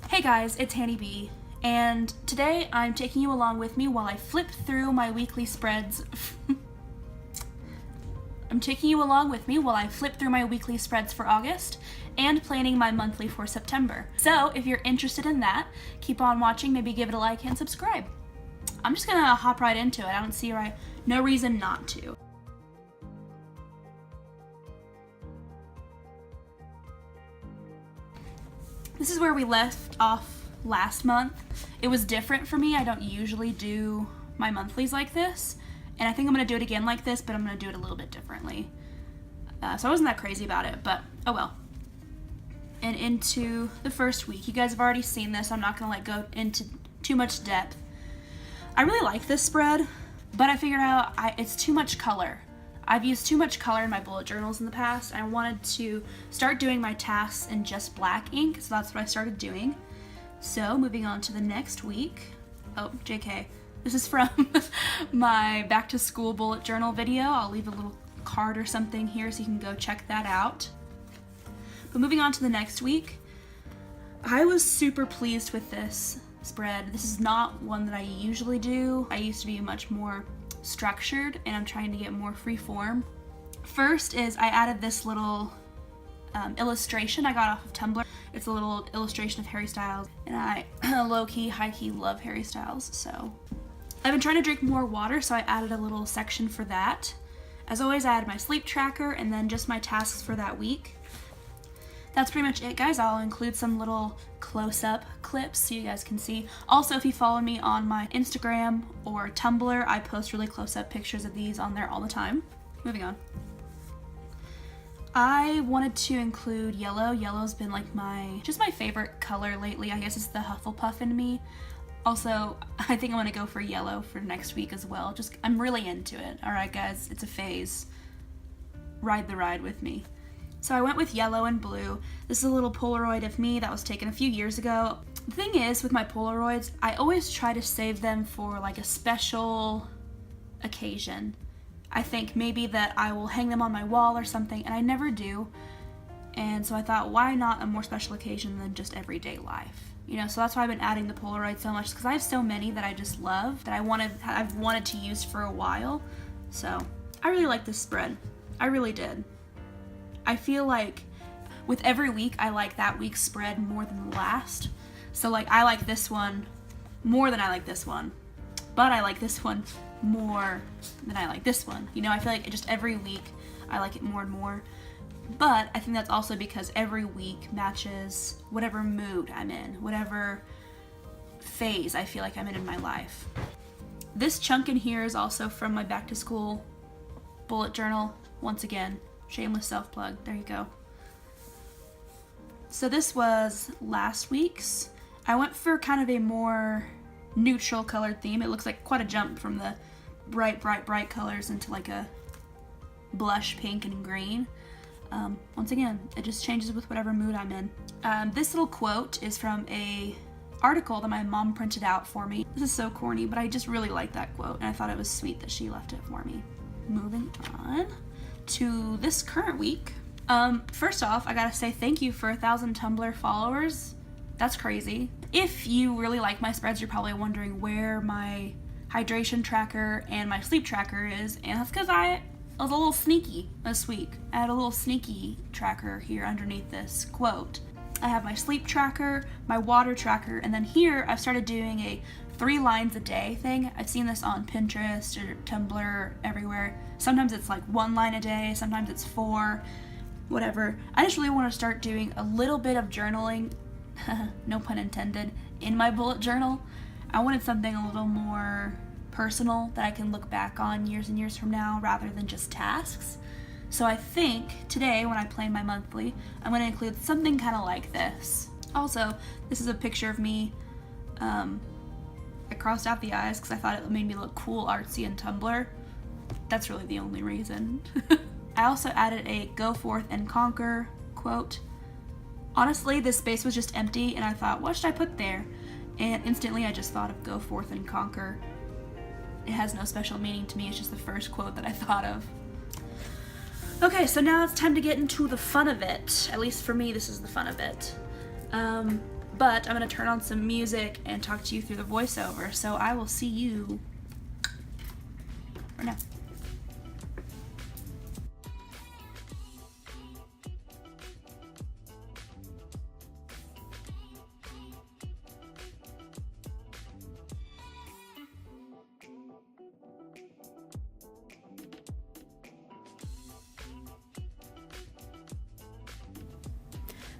Hey guys, it's itshannyb, and today I'm taking you along with me while I flip through my weekly spreads. For August and planning my monthly for September. So if you're interested in that, keep on watching, maybe give it a like and subscribe. I'm just gonna hop right into it. I don't see no reason not to. This is where we left off last month. It was different for me. I don't usually do my monthlies like this, and I think I'm gonna do it again like this, but I'm gonna do it a little bit differently. So I wasn't that crazy about it, but oh well. And into the first week. You guys have already seen this. I'm not gonna go into too much depth. I really like this spread, but I figured out it's too much color. I've used too much color in my bullet journals in the past. I wanted to start doing my tasks in just black ink, so that's what I started doing. So moving on to the next week. Oh, JK. This is from my back to school bullet journal video. I'll leave a little card or something here so you can go check that out. But moving on to the next week, I was super pleased with this spread. This is not one that I usually do. I used to be much more structured, and I'm trying to get more free form. First is I added this little illustration I got off of Tumblr. It's a little illustration of Harry Styles, and I low-key, high-key love Harry Styles, so. I've been trying to drink more water, so I added a little section for that. As always, I added my sleep tracker and then just my tasks for that week. That's pretty much it, guys. I'll include some little close-up clips so you guys can see. Also, if you follow me on my Instagram or Tumblr, I post really close-up pictures of these on there all the time. Moving on. I wanted to include yellow. Yellow's been like my favorite color lately. I guess it's the Hufflepuff in me. Also, I think I'm gonna go for yellow for next week as well. I'm really into it. All right, guys, it's a phase. Ride the ride with me. So I went with yellow and blue. This is a little Polaroid of me that was taken a few years ago. The thing is, with my Polaroids, I always try to save them for like a special occasion. I think maybe that I will hang them on my wall or something, and I never do. And so I thought, why not a more special occasion than just everyday life? You know, so that's why I've been adding the Polaroid so much, because I have so many that I just love, that I've wanted to use for a while. So I really like this spread. I really did. I feel like with every week, I like that week's spread more than the last. So like, I like this one more than I like this one, but I like this one more than I like this one. You know, I feel like just every week, I like it more and more. But I think that's also because every week matches whatever mood I'm in, whatever phase I feel like I'm in my life. This chunk in here is also from my back to school bullet journal. Once again, shameless self-plug, there you go. So this was last week's. I went for kind of a more neutral colored theme. It looks like quite a jump from the bright colors into like a blush pink and green. Once again, it just changes with whatever mood I'm in. This little quote is from a article that my mom printed out for me. This is so corny, but I just really like that quote, and I thought it was sweet that she left it for me. Moving on to this current week. First off, I gotta say thank you for 1,000 Tumblr followers. That's crazy. If you really like my spreads, you're probably wondering where my hydration tracker and my sleep tracker is, and that's because I was a little sneaky this week. I had a little sneaky tracker here underneath this quote. I have my sleep tracker, my water tracker, and then here I've started doing a 3 lines a day thing. I've seen this on Pinterest or Tumblr, everywhere. Sometimes it's like 1 line a day, sometimes it's 4, whatever. I just really want to start doing a little bit of journaling, no pun intended, in my bullet journal. I wanted something a little more personal that I can look back on years and years from now rather than just tasks. So I think today when I plan my monthly, I'm going to include something kind of like this. Also, this is a picture of me. I crossed out the eyes because I thought it made me look cool, artsy, and Tumblr. That's really the only reason. I also added a "go forth and conquer" quote. Honestly, this space was just empty, and I thought, what should I put there? And instantly I just thought of "go forth and conquer." It has no special meaning to me, it's just the first quote that I thought of. Okay, so now it's time to get into the fun of it. At least for me, this is the fun of it. but I'm going to turn on some music and talk to you through the voiceover. So I will see you right now.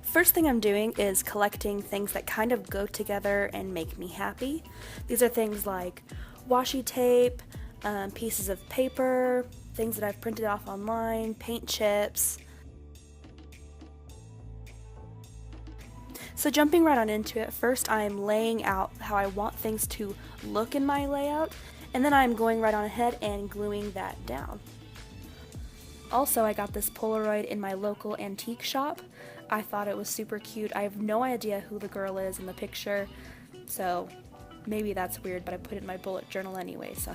First thing I'm doing is collecting things that kind of go together and make me happy. These are things like washi tape, pieces of paper, things that I've printed off online, paint chips. So jumping right on into it, first I'm laying out how I want things to look in my layout, and then I'm going right on ahead and gluing that down. Also, I got this Polaroid in my local antique shop. I thought it was super cute. I have no idea who the girl is in the picture, so maybe that's weird, but I put it in my bullet journal anyway, so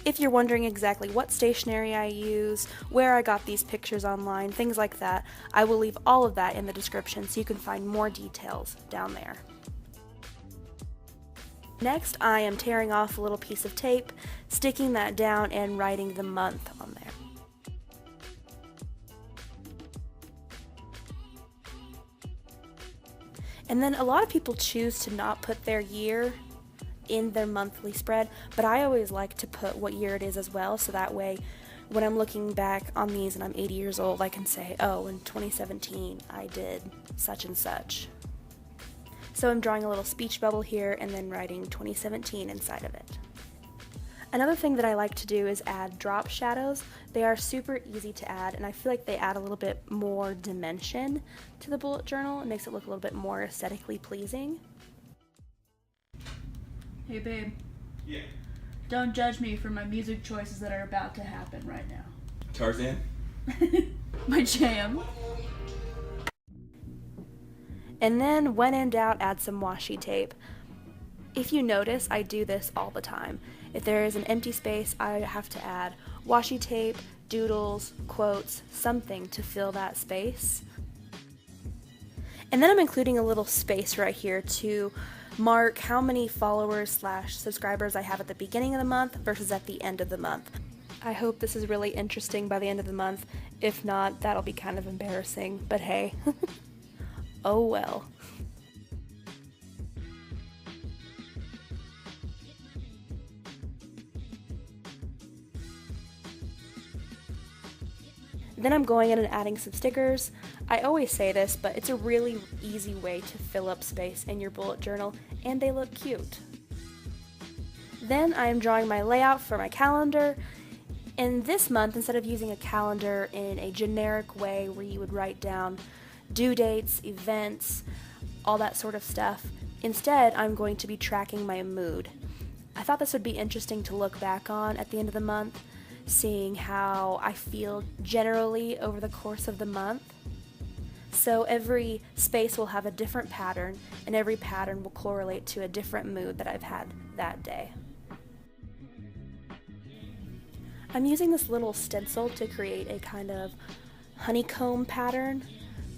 If you're wondering exactly what stationery I use, where I got these pictures online, things like that, I will leave all of that in the description so you can find more details down there. Next, I am tearing off a little piece of tape, sticking that down, and writing the month on there. And then a lot of people choose to not put their year in their monthly spread, but I always like to put what year it is as well, so that way when I'm looking back on these and I'm 80 years old, I can say, oh, in 2017 I did such and such. So I'm drawing a little speech bubble here and then writing 2017 inside of it. Another thing that I like to do is add drop shadows. They are super easy to add, and I feel like they add a little bit more dimension to the bullet journal. It makes it look a little bit more aesthetically pleasing. Hey babe. Yeah. Don't judge me for my music choices that are about to happen right now. Tarzan? My jam. And then, when in doubt, add some washi tape. If you notice, I do this all the time. If there is an empty space, I have to add washi tape, doodles, quotes, something to fill that space. And then I'm including a little space right here to mark how many followers / subscribers I have at the beginning of the month versus at the end of the month. I hope this is really interesting by the end of the month. If not, that'll be kind of embarrassing, but hey. Oh well. Then I'm going in and adding some stickers. I always say this, but it's a really easy way to fill up space in your bullet journal, and they look cute. Then I am drawing my layout for my calendar. And this month, instead of using a calendar in a generic way where you would write down due dates, events, all that sort of stuff, instead I'm going to be tracking my mood. I thought this would be interesting to look back on at the end of the month, seeing how I feel generally over the course of the month. So every space will have a different pattern, and every pattern will correlate to a different mood that I've had that day. I'm using this little stencil to create a kind of honeycomb pattern.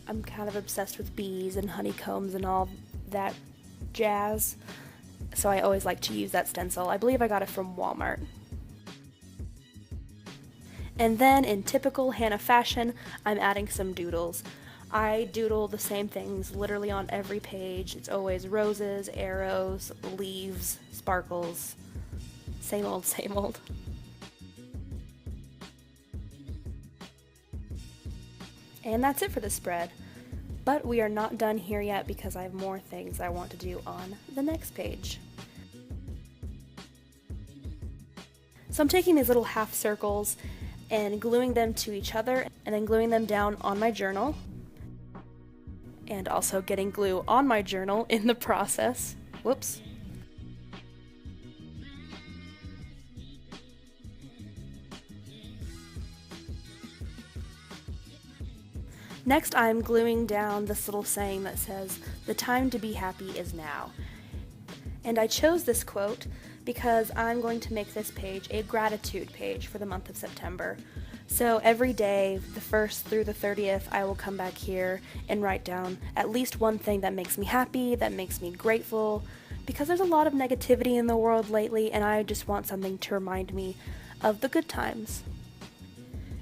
I'm kind of obsessed with bees and honeycombs and all that jazz, so I always like to use that stencil. I believe I got it from Wal-mart. And then, in typical Hannah fashion, I'm adding some doodles. I doodle the same things literally on every page. It's always roses, arrows, leaves, sparkles. Same old, same old. And that's it for the spread. But we are not done here yet because I have more things I want to do on the next page. So I'm taking these little half circles and gluing them to each other, and then gluing them down on my journal, and also getting glue on my journal in the process. Whoops. Next, I'm gluing down this little saying that says, "The time to be happy is now." And I chose this quote because I'm going to make this page a gratitude page for the month of September. So every day, the 1st through the 30th, I will come back here and write down at least one thing that makes me happy, that makes me grateful, because there's a lot of negativity in the world lately, and I just want something to remind me of the good times.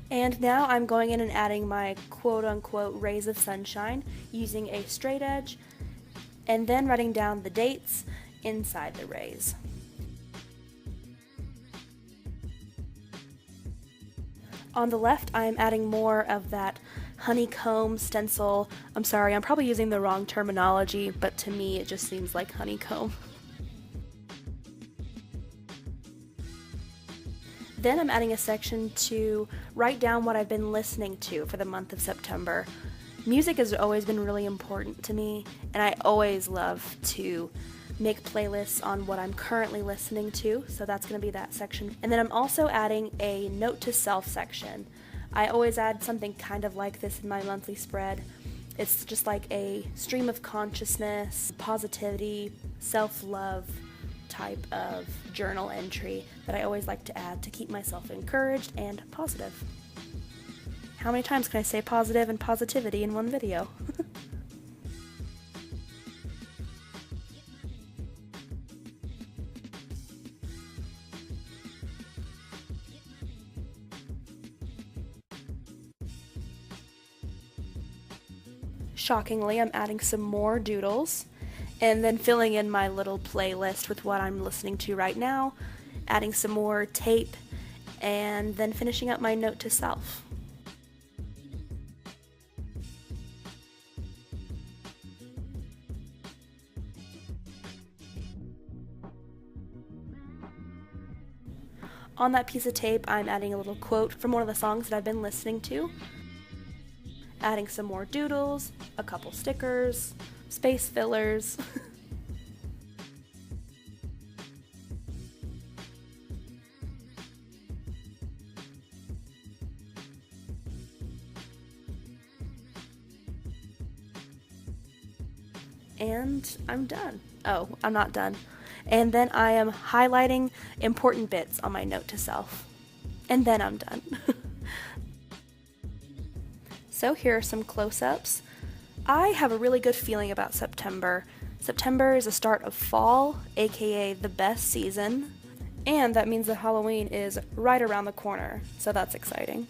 And now I'm going in and adding my quote-unquote rays of sunshine using a straight edge, and then writing down the dates inside the rays. On the left, I am adding more of that honeycomb stencil. I'm sorry, I'm probably using the wrong terminology, but to me it just seems like honeycomb. Then I'm adding a section to write down what I've been listening to for the month of September. Music has always been really important to me, and I always love to make playlists on what I'm currently listening to, so that's going to be that section. And then I'm also adding a note to self section. I always add something kind of like this in my monthly spread. It's just like a stream of consciousness, positivity, self-love type of journal entry that I always like to add to keep myself encouraged and positive. How many times can I say positive and positivity in one video? Shockingly, I'm adding some more doodles, and then filling in my little playlist with what I'm listening to right now, adding some more tape, and then finishing up my note to self. On that piece of tape, I'm adding a little quote from one of the songs that I've been listening to, adding some more doodles, a couple stickers, space fillers. And I'm done. Oh, I'm not done. And then I am highlighting important bits on my note to self. And then I'm done. So here are some close-ups. I have a really good feeling about September. September is the start of fall, aka the best season, and that means that Halloween is right around the corner, so that's exciting.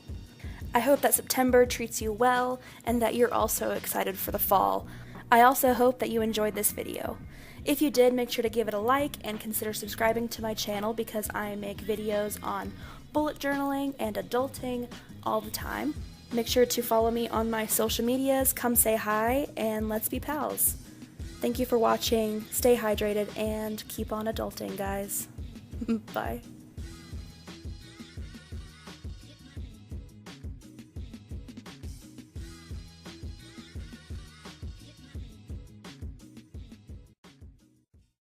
I hope that September treats you well and that you're also excited for the fall. I also hope that you enjoyed this video. If you did, make sure to give it a like and consider subscribing to my channel because I make videos on bullet journaling and adulting all the time. Make sure to follow me on my social medias, come say hi, and let's be pals. Thank you for watching, stay hydrated, and keep on adulting, guys. Bye.